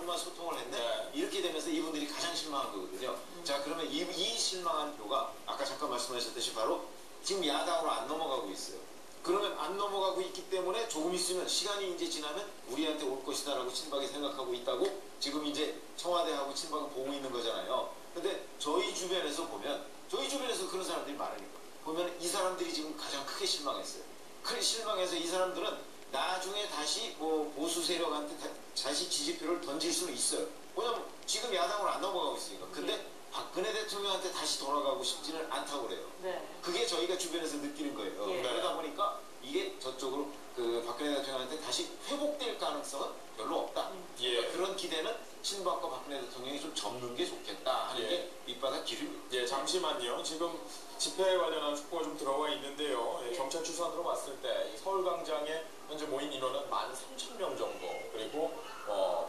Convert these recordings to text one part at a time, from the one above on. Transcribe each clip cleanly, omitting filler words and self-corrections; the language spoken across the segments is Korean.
의원님과 소통을 했는데 이렇게 되면서 이분들이 가장 실망한 거거든요. 자, 그러면 이 실망한 표가 아까 잠깐 말씀하셨듯이 바로 지금 야당으로 안 넘어가고 있어요. 그러면 안 넘어가고 있기 때문에 조금 있으면 시간이 이제 지나면 우리한테 올 것이다라고 친박이 생각하고 있다고 지금 이제 청와대하고 친박은 보고 있는 거잖아요. 근데 저희 주변에서 보면 저희 주변에서 그런 사람들이 많으니까 보면 이 사람들이 지금 가장 크게 실망했어요. 크게 실망해서 이 사람들은 나중에 다시 뭐 보수 세력한테 다시 지지표를 던질 수는 있어요. 왜냐면 지금 야당으로 안 넘어가고 있으니까. 근데 박근혜 대통령한테 다시 돌아가고 싶지는 않다고 그래요. 네. 그게 저희가 주변에서 느끼는 거예요. 예. 그러다 보니까 이게 저쪽으로 그 박근혜 대통령한테 다시 회복될 가능성은 별로 없다. 예. 그러니까 그런 기대는 친박과 박근혜 대통령이 좀 접는 게 좋겠다 하는 게 밑바닥 기류입니다. 예, 잠시만요. 지금 집회에 관련한 축구가 좀 들어와 있는데요. 예, 경찰 추산으로 봤을 때 서울광장에 현재 모인 인원은 13,000명 정도. 그리고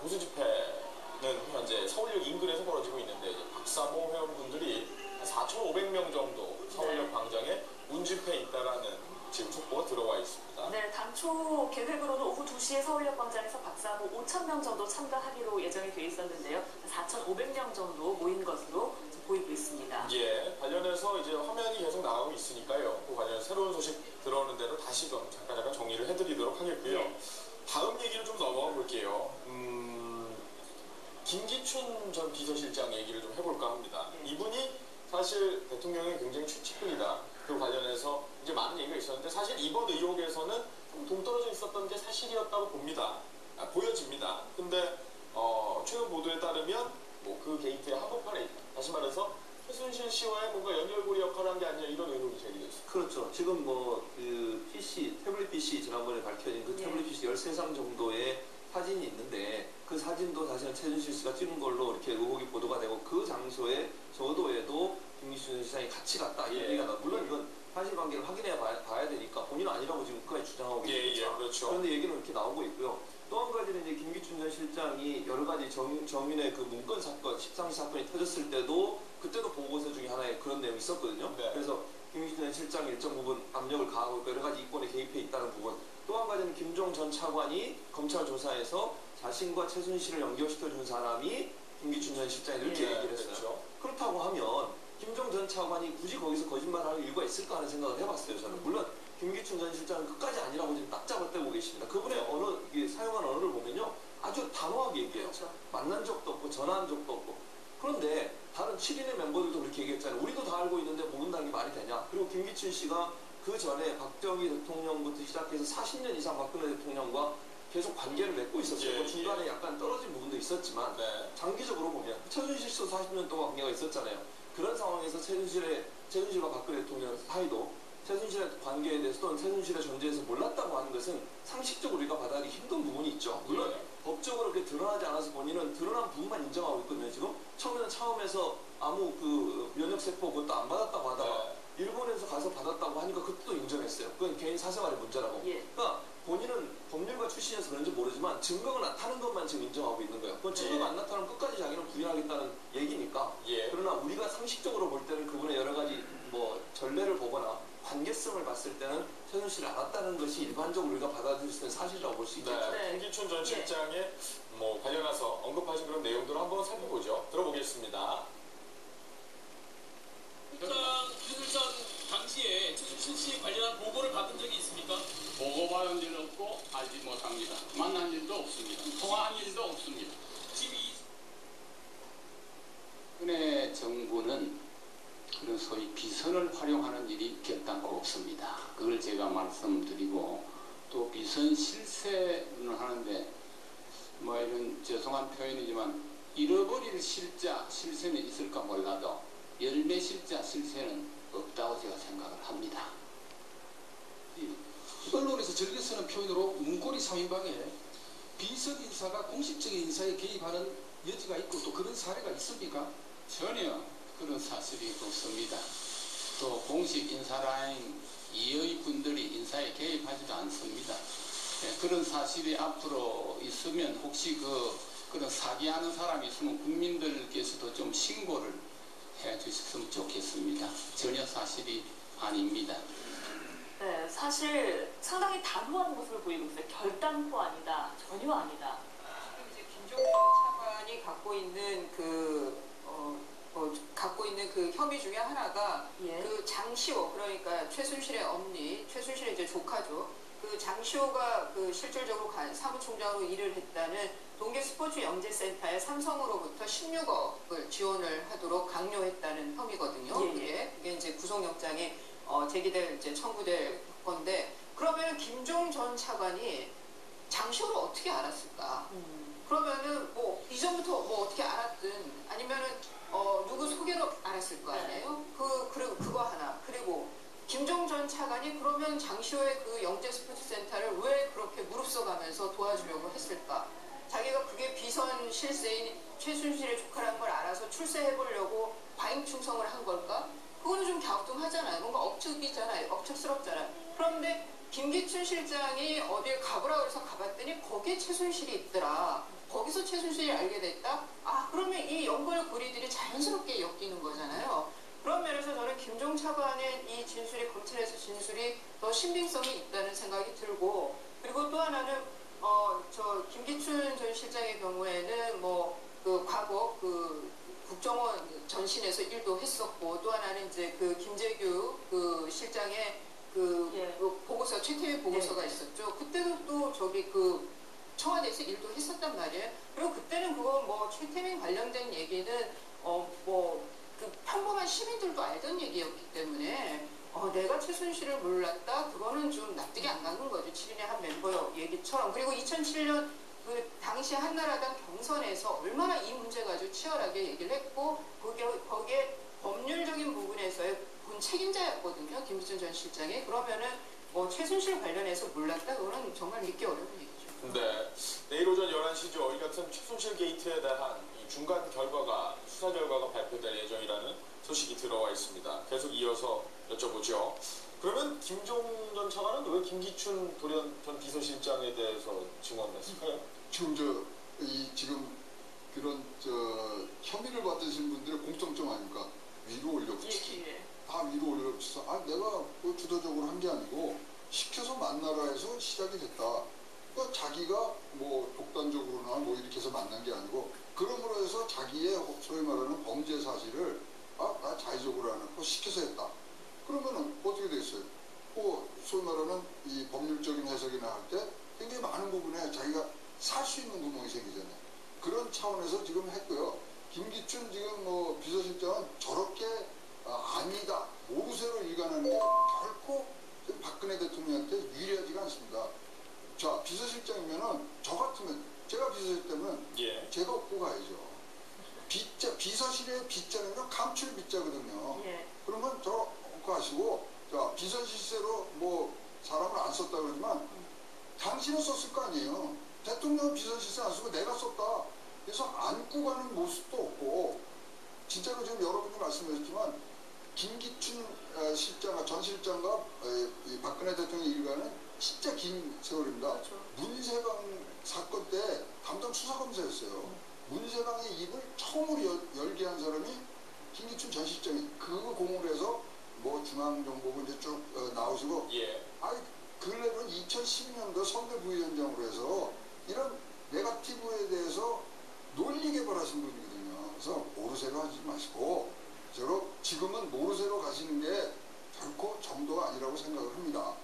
보수 집회는 현재 서울역 인근에서 벌어지고 있는데 이제 박사모 회원분들이 4,500명 정도 서울역 광장에 운집회에 있다라는 지금 속보가 들어와 있습니다. 네, 당초 계획으로는 오후 2시에 서울역 광장에서 박사모 5,000명 정도 참가하기로 예정이 돼 있었는데요. 4,500명 정도 모인 것으로 보이고 있습니다. 예, 관련해서 이제 화면이 계속 나가고 있으니까요. 그 관련 새로운 소식 들어오는 대로 다시금 잠깐 정리를 해드리도록 하겠고요. 예. 다음 얘기를 좀 넘어가 볼게요. 김기춘 전 비서실장 얘기를 좀 해볼까 합니다. 이분이 사실 대통령의 굉장히 최측근이다. 그 관련해서 이제 많은 얘기가 있었는데 사실 이번 의혹에서는 좀 동떨어져 있었던 게 사실이었다고 봅니다. 보여집니다. 근데 최근 보도에 따르면 뭐 그 게이트의 한복판에 있다. 다시 말해서 최순실 씨와의 뭔가 연결고리 역할을 한 게 아니냐 이런 의혹이 제기되어 있습니다. 그렇죠. 지금 뭐 그 PC, 태블릿 PC 지난번에 밝혀진 그 태블릿 PC 13상 정도의 사진이 있는데 그 사진도 사실은 최순실 씨가 찍은 걸로 이렇게 의혹이 보도가 되고 그 장소에 저도에도 김기춘 시장이 같이 갔다 이런 얘기가 나. 물론 이건 사실관계를 확인해 봐야 되니까 본인은 아니라고 지금 끝까지 주장하고 있습니다. 그렇죠. 그런데 얘기는 이렇게 나오고 있고요. 또 한 가지는 이제 김기춘 전 실장이 여러 가지 정윤의 그 문건 사건, 13시 사건이 터졌을 때도 그때도 보고서 중에 하나에 그런 내용이 있었거든요. 네. 그래서 김기춘 전 실장이 일정 부분 압력을 가하고 있고 여러 가지 이권에 개입해 있다는 부분. 또 한 가지는 김종 전 차관이 검찰 조사에서 자신과 최순실을 연결시켜준 사람이 김기춘 전 실장이 이렇게 얘기를 했어요. 그렇죠. 그렇다고 하면 김종 전 차관이 굳이 거기서 거짓말할 이유가 있을까 하는 생각을 해봤어요. 저는 물론 김기춘 전 실장은 끝까지 아니라고 지금 딱 잡아떼고 계십니다. 그분의 언어, 사용한 언어를 보면요 아주 단호하게 얘기해요. 그렇죠. 만난 적도 없고 전화한 적도 없고. 그런데 다른 7인의 멤버들도 그렇게 얘기했잖아요. 우리도 다 알고 있는데 모른다는 게 말이 되냐. 그리고 김기춘 씨가 그 전에 박정희 대통령부터 시작해서 40년 이상 박근혜 대통령과 계속 관계를 맺고 있었어요. 중간에 약간 떨어진 부분도 있었지만 장기적으로 보면 최순실 씨도 40년 동안 관계가 있었잖아요. 그런 상황에서 최순실과 박근혜 대통령 사이도 최순실의 관계에 대해서 또는 최순실의 존재에서 몰랐다고 하는 것은 상식적으로 우리가 받아들이기 힘든 부분이 있죠. 물론 법적으로 그렇게 드러나지 않아서 본인은 드러난 부분만 인정하고 있거든요. 지금 처음에서 아무 그 면역세포 그것도 안 받았다고 하다가 일본에서 가서 받았다고 하니까 그것도 인정했어요. 그건 개인 사생활의 문제라고. 그러니까 본인은 법률가 출신이어서 그런지 모르지만 증거가 나타나는 것만 지금 인정하고 있는 거예요. 그건 증거가 안 나타나면 끝까지 자기는 부인하겠다는 얘기니까. 그러나 우리가 상식적으로 볼 때는 그분의 여러 가지 뭐 전례를 보거나 관계성을 봤을 때는 최순실을 알았다는 것이 일반적으로 우리가 받아들일 수 있는 사실이라고 볼 수 있겠죠. 김기춘 전 실장의 뭐 관련해서 언급하신 그런 내용들을 한번 살펴보죠. 들어보겠습니다. 최순실 당시에 최순실 씨 관련한 보고를 받은 적이 있습니까? 보고받은 일은 없고 알지 못합니다. 만난 일도 없습니다. 통화한 일도 없습니다. 지금 이번에 정부는 그런 소위 비선을 활용하는 일이 결단코 없습니다. 그걸 제가 말씀드리고 또 비선 실세는 하는데 뭐 이런 죄송한 표현이지만 잃어버릴 실세는 있을까 몰라도 열매 실세는 없다고 제가 생각을 합니다. 언론에서 즐겨 쓰는 표현으로 문고리 3인방에 비선 인사가 공식적인 인사에 개입하는 여지가 있고 또 그런 사례가 있습니까? 전혀 그런 사실이 없습니다. 또 공식 인사라인 이의 분들이 인사에 개입하지도 않습니다. 그런 사실이 앞으로 있으면 혹시 그런 사기하는 사람이 있으면 국민들께서도 좀 신고를 해 주셨으면 좋겠습니다. 전혀 사실이 아닙니다. 네, 사실 상당히 단호한 모습을 보이고 있어요. 결단코 아니다, 전혀 아니다. 지금 이제 김종국 차관 그 혐의 중에 하나가 예. 그 장시호, 그러니까 최순실의 엄니, 최순실의 이제 조카죠. 그 장시호가 그 실질적으로 사무총장으로 일을 했다는 동계 스포츠 영재센터에 삼성으로부터 16억을 지원을 하도록 강요했다는 혐의거든요. 예. 그게 이제 구속영장이 제기될 이제 청구될 건데, 그러면 김종 전 차관이 장시호를 어떻게 알았을까? 그러면은 뭐 이전부터 뭐 어떻게 알았든 아니면은 누구 소개로 알았을 거 아니에요? 그리고 그거 하나. 그리고 김종 전 차관이 그러면 장시호의 그 영재 스포츠 센터를 왜 그렇게 무릅써가면서 도와주려고 했을까? 자기가 그게 비선 실세인 최순실의 조카라는 걸 알아서 출세해보려고 과잉 충성을 한 걸까? 그거는 좀 갸우뚱하잖아요. 뭔가 억측이잖아요. 억측스럽잖아요. 그런데 김기춘 실장이 어딜 가보라고 해서 가봤더니 거기에 최순실이 있더라. 거기서 최순실이 알게 됐다? 아, 그러면 이 연결고리들이 자연스럽게 엮이는 거잖아요. 그런 면에서 저는 김종 차관의 이 진술이, 검찰에서 진술이 더 신빙성이 있다는 생각이 들고, 그리고 또 하나는 저 김기춘 전 실장의 경우에는 뭐 그 과거 그 국정원 전신에서 일도 했었고, 또 하나는 이제 그 김재규 그 실장의 그 보고서, 최태민 보고서가 있었죠. 그때도 또 저기 그 청와대에서 일도 했었단 말이에요. 그리고 그때는 그거 뭐 최태민 관련된 얘기는 뭐 그 평범한 시민들도 알던 얘기였기 때문에 내가 최순실을 몰랐다? 그거는 좀 납득이 안 가는 거죠. 7인의 한 멤버 얘기처럼. 그리고 2007년 그 당시 한나라당 경선에서 얼마나 이 문제 가지고 치열하게 얘기를 했고, 거기에 법률적인 부분에서의 본 책임자였거든요. 김기춘 전 실장이. 그러면은 뭐 최순실 관련해서 몰랐다? 그거는 정말 믿기 어려운 얘기죠. 네. 내일 오전 11시죠. 이 같은 최순실 게이트에 대한 이 중간 결과가, 수사 결과가 발표될 예정이라는 소식이 들어와 있습니다. 계속 이어서 여쭤보죠. 그러면 김종 전 차관은 왜 김기춘 전 비서실장에 대해서 증언했을까요? 지금 지금 그런 혐의를 받으신 분들의 공통점 아닙니까? 위로 올려붙이기. 다 위로 올려붙여서 내가 그 주도적으로 한 게 아니고 시켜서 만나라 해서 시작이 됐다. 그러니까 자기가 뭐 독단적으로나 뭐 이렇게 해서 만난 게 아니고, 그러므로 해서 자기의 소위 말하는 범죄 사실을 나 자의적으로 안 하고 시켜서 했다. 그러면은 어떻게 되겠어요? 소위 말하는 이 법률적인 해석이나 할 때 굉장히 많은 부분에 자기가 살 수 있는 구멍이 생기잖아요. 그런 차원에서 지금 했고요. 김기춘 지금 뭐 비서실장은 저렇게 아니다, 모르쇠로 일관하는 게 결코 박근혜 대통령한테 유리하지가 않습니다. 자, 비서실장이면은 저 같으면, 제가 비서실장이면 제가 업고 가야죠. 비서실의 빗자는요 감출 빗자거든요. 그러면 저 업고 가시고, 자, 비서실세로 뭐 사람을 안 썼다 그러지만 당신은 썼을 거 아니에요. 대통령은 비서실세 안 쓰고 내가 썼다. 그래서 안고 가는 모습도 없고, 진짜로 지금 여러분이 말씀하셨지만 김기춘 실장, 전 실장과 이 박근혜 대통령 일가는 진짜 긴 세월입니다. 그렇죠. 문세방 사건 때 담당 수사검사였어요. 문세방의 입을 처음으로 열게 한 사람이 김기춘 전 실장이, 그거 공을 해서 뭐 중앙정보부 이제 쭉 나오시고, 근래로는 2012년도 선대 부위원장으로 해서 이런 네거티브에 대해서 논리 개발하신 분이거든요. 그래서 모르쇠로 하지 마시고, 지금은 모르쇠로 가시는 게 결코 정도가 아니라고 생각을 합니다.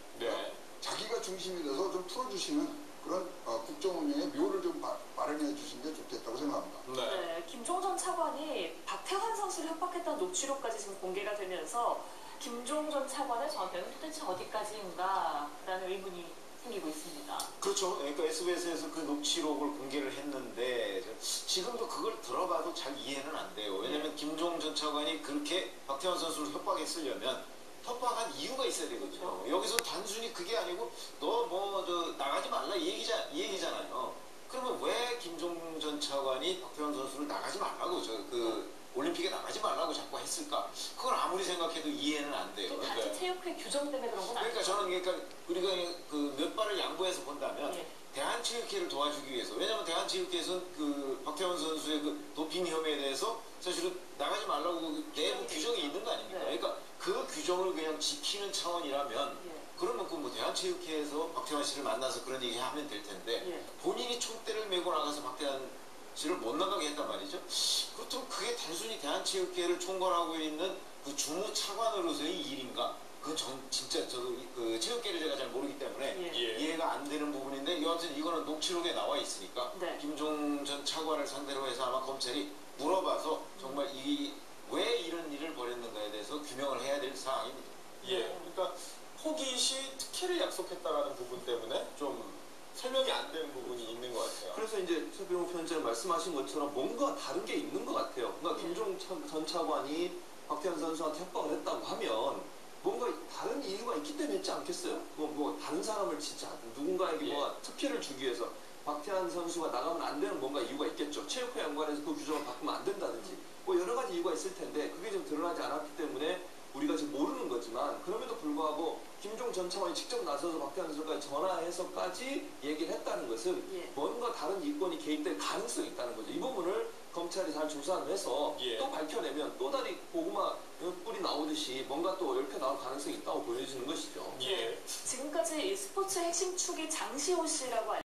자기가 중심이 돼서 좀 풀어주시는 그런 국정 운영의 묘를 좀 마련해 주시는 게 좋겠다고 생각합니다. 네, 김종 전 차관이 박태환 선수를 협박했다는 녹취록까지 지금 공개가 되면서 김종 전 차관의 저한테는 도대체 어디까지인가라는 의문이 생기고 있습니다. 그렇죠. 그러니까 SBS에서 그 녹취록을 공개를 했는데 지금도 그걸 들어봐도 잘 이해는 안 돼요. 왜냐하면 김종 전 차관이 그렇게 박태환 선수를 협박했으려면 협박한 이유가 있어야 되거든요. 여기서 단순히 그게 아니고 너 나가지 말라 이 얘기잖아요. 그러면 왜 김종 전 차관이 박태환 선수를 나가지 말라고 올림픽에 나가지 말라고 자꾸 했을까? 그걸 아무리 생각해도 이해는 안 돼요. 단체 체육회 규정 때문에 그런 건 아니죠. 그러니까 우리가 그 몇 발을 양보해서 본다면 대한체육회를 도와주기 위해서, 왜냐하면 대한체육회에서는 그 박태환 선수의 그 도핑 혐의에 대해서 사실은 나가지 말라고 내부 규정이 있는 거 아닙니까? 그러니까 그 규정을 그냥 지키는 차원이라면 그러면 그 뭐 대한체육회에서 박태환 씨를 만나서 그런 얘기 하면 될 텐데 본인이 총대를 메고 나가서 박태환 씨를 못 나가게 했단 말이죠. 그렇다면 그게 단순히 대한체육회를 총괄하고 있는 그 주무차관으로서의 일인가? 그건 진짜 저도 그 체육계를 제가 잘 모르기 때문에 이해가 안 되는 부분인데 여하튼 이거는 녹취록에 나와 있으니까 네. 김종 전 차관을 상대로 해서 아마 검찰이 물어봐서 정말 왜 이런 일을 벌였는가에 대해서 규명을 해야 될 사항입니다. 예, 그러니까 호깃이 특혜를 약속했다라는 부분 때문에 좀 설명이 안 되는 부분이 있는 것 같아요. 그래서 이제 최병욱 편집장 말씀하신 것처럼 뭔가 다른 게 있는 것 같아요. 그러니까 김종 전 차관이 박태환 선수한테 협박을 했다고 하면 뭔가 다른 이유가 있기 때문에 했지 않겠어요? 뭐 다른 사람을 진짜 누군가에게 뭐가 특혜를 주기 위해서 박태환 선수가 나가면 안 되는 뭔가 이유가 있겠죠. 체육회 연관해서 그 규정을 바꾸면 안 된다든지 뭐 여러 가지 이유가 있을 텐데 그게 좀 드러나지 않았기 때문에 우리가 지금 모르는 거지만 그럼에도 불구하고 김종 전 차관이 직접 나서서 박태환 선수까지 전화해서까지 얘기를 했다는 것은 뭔가 다른 이권이 개입될 가능성이 있다는 거죠. 이 부분을 검찰이 잘 조사를 해서 또 밝혀내면 또 다른 고구마 뿔이 나오듯이 뭔가 또 얽혀 나올 가능성이 있다고 보여지는 것이죠. 지금까지 이 스포츠 핵심 축이 장시호 씨라고